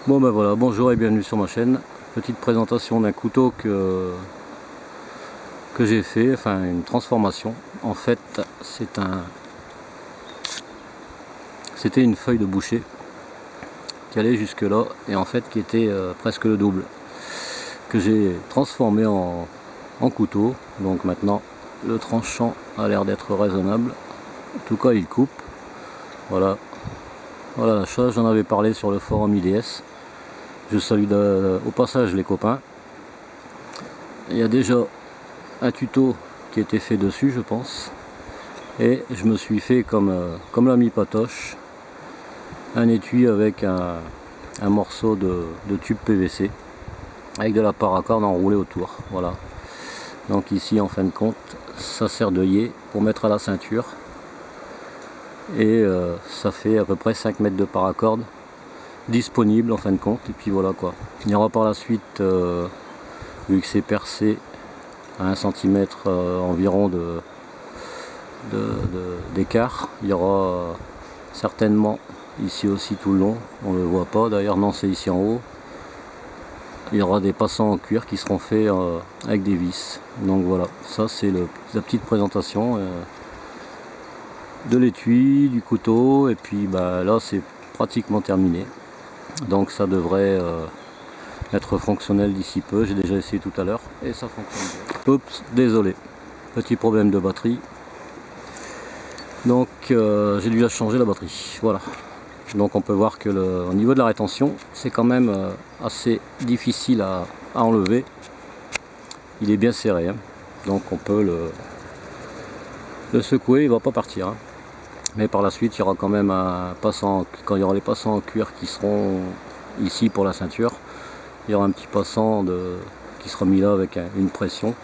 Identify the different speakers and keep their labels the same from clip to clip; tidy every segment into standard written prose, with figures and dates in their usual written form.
Speaker 1: Bon ben voilà, bonjour et bienvenue sur ma chaîne. Petite présentation d'un couteau que j'ai fait, enfin une transformation. En fait c'était une feuille de boucher qui allait jusque là et en fait qui était presque le double, que j'ai transformé en couteau. Donc maintenant le tranchant a l'air d'être raisonnable, en tout cas il coupe. Voilà la chose, j'en avais parlé sur le forum IDS. Je salue au passage les copains. Il y a déjà un tuto qui a été fait dessus, je pense. Et je me suis fait comme l'ami Patoche, un étui avec un morceau de tube PVC avec de la paracorde enroulée autour. Voilà. Donc ici, en fin de compte, ça sert d'œillet pour mettre à la ceinture. Et ça fait à peu près 5 mètres de paracorde disponible en fin de compte. Et puis voilà quoi. Il y aura par la suite, vu que c'est percé à 1 cm environ d'écart, il y aura certainement ici aussi tout le long, on ne le voit pas d'ailleurs, non, c'est ici en haut, il y aura des passants en cuir qui seront faits avec des vis. Donc voilà, ça c'est la petite présentation de l'étui, du couteau, et puis bah, là c'est pratiquement terminé, donc ça devrait être fonctionnel d'ici peu. J'ai déjà essayé tout à l'heure et ça fonctionne bien. Oups, désolé, petit problème de batterie. Donc j'ai dû changer la batterie. Voilà. Donc on peut voir que au niveau de la rétention, c'est quand même assez difficile à enlever. Il est bien serré, hein. Donc on peut le secouer, il ne va pas partir, hein. Mais par la suite, il y aura quand même un passant, quand il y aura les passants en cuir qui seront ici pour la ceinture, il y aura un petit passant qui sera mis là avec une pression,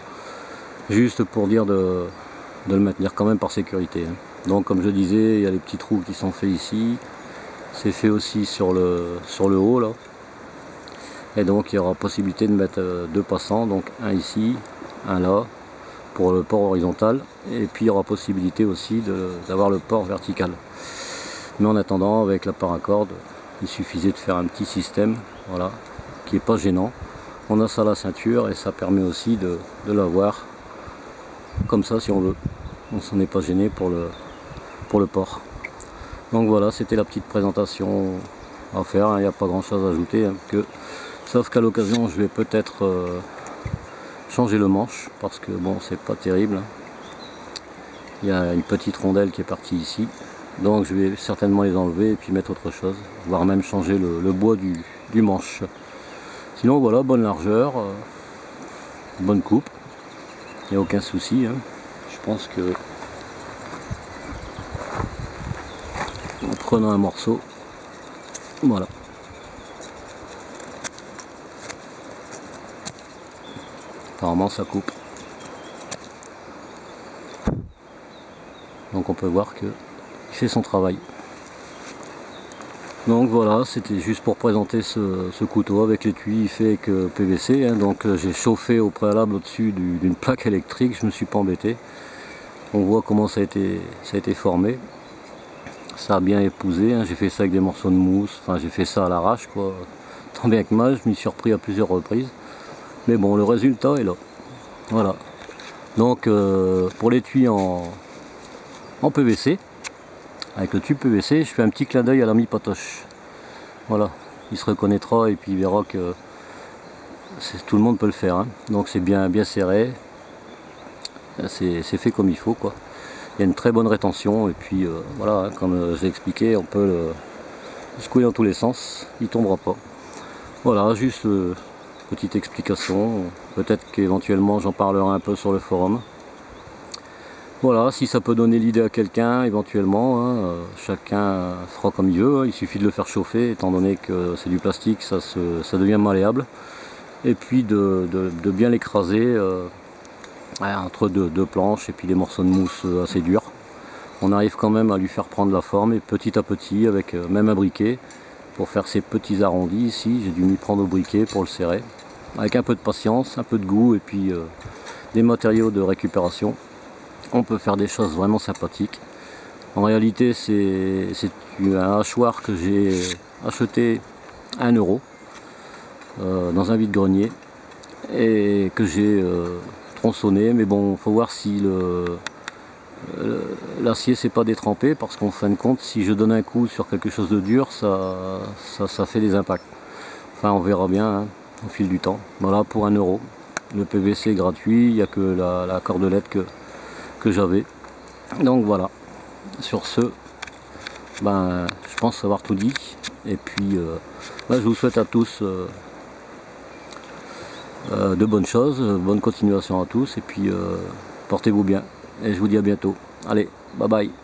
Speaker 1: juste pour dire de le maintenir quand même par sécurité, hein. Donc comme je disais, il y a les petits trous qui sont faits ici, c'est fait aussi sur le haut là, et donc il y aura possibilité de mettre 2 passants, donc un ici, un là, pour le port horizontal, et puis il y aura possibilité aussi d'avoir le port vertical. Mais en attendant, avec la paracorde, il suffisait de faire un petit système, voilà, qui n'est pas gênant. On a ça à la ceinture et ça permet aussi de l'avoir comme ça si on veut. On s'en est pas gêné pour le port. Donc voilà, c'était la petite présentation à faire, hein. Il n'y a pas grand chose à ajouter, hein, sauf qu'à l'occasion je vais peut-être changer le manche, parce que bon, c'est pas terrible. Il y a une petite rondelle qui est partie ici, donc je vais certainement les enlever et puis mettre autre chose, voire même changer le bois du manche. Sinon voilà, bonne largeur, bonne coupe, il n'y a aucun souci, hein. Je pense que en prenant un morceau, voilà. Apparemment ça coupe. Donc on peut voir qu'il fait son travail. Donc voilà, c'était juste pour présenter ce couteau avec l'étui fait avec PVC, hein. Donc j'ai chauffé au préalable au-dessus d'une plaque électrique, je me suis pas embêté. On voit comment ça a été formé. Ça a bien épousé, hein. J'ai fait ça avec des morceaux de mousse, enfin j'ai fait ça à l'arrache quoi. Tant bien que mal, je m'y suis repris à plusieurs reprises. Mais bon, le résultat est là. Voilà. Donc pour l'étui en PVC, avec le tube PVC, je fais un petit clin d'œil à l'ami Patoche. Voilà, il se reconnaîtra et puis il verra que tout le monde peut le faire, hein. Donc c'est bien serré, c'est fait comme il faut quoi. Il y a une très bonne rétention et puis voilà, hein, comme j'ai expliqué, on peut le secouer dans tous les sens, il tombera pas. Voilà, juste petite explication, peut-être qu'éventuellement j'en parlerai un peu sur le forum. Voilà, si ça peut donner l'idée à quelqu'un, éventuellement, hein, chacun fera comme il veut, hein. Il suffit de le faire chauffer, étant donné que c'est du plastique, ça devient malléable. Et puis de bien l'écraser entre deux planches et puis des morceaux de mousse assez durs. On arrive quand même à lui faire prendre la forme, et petit à petit, avec même un briquet, pour faire ces petits arrondis ici, j'ai dû m'y prendre au briquet pour le serrer. Avec un peu de patience, un peu de goût et puis des matériaux de récupération, on peut faire des choses vraiment sympathiques. En réalité, c'est un hachoir que j'ai acheté à 1 €. dans un vide-grenier et que j'ai tronçonné. Mais bon, faut voir si l'acier s'est pas détrempé, parce qu'en fin de compte, si je donne un coup sur quelque chose de dur, ça fait des impacts. Enfin, on verra bien hein, au fil du temps. Voilà, pour 1 €. Le PVC est gratuit, il n'y a que la cordelette que j'avais. Donc voilà, sur ce, ben, je pense avoir tout dit. Et puis, ben, je vous souhaite à tous de bonnes choses, bonne continuation à tous. Et puis, portez-vous bien. Et je vous dis à bientôt. Allez, bye bye.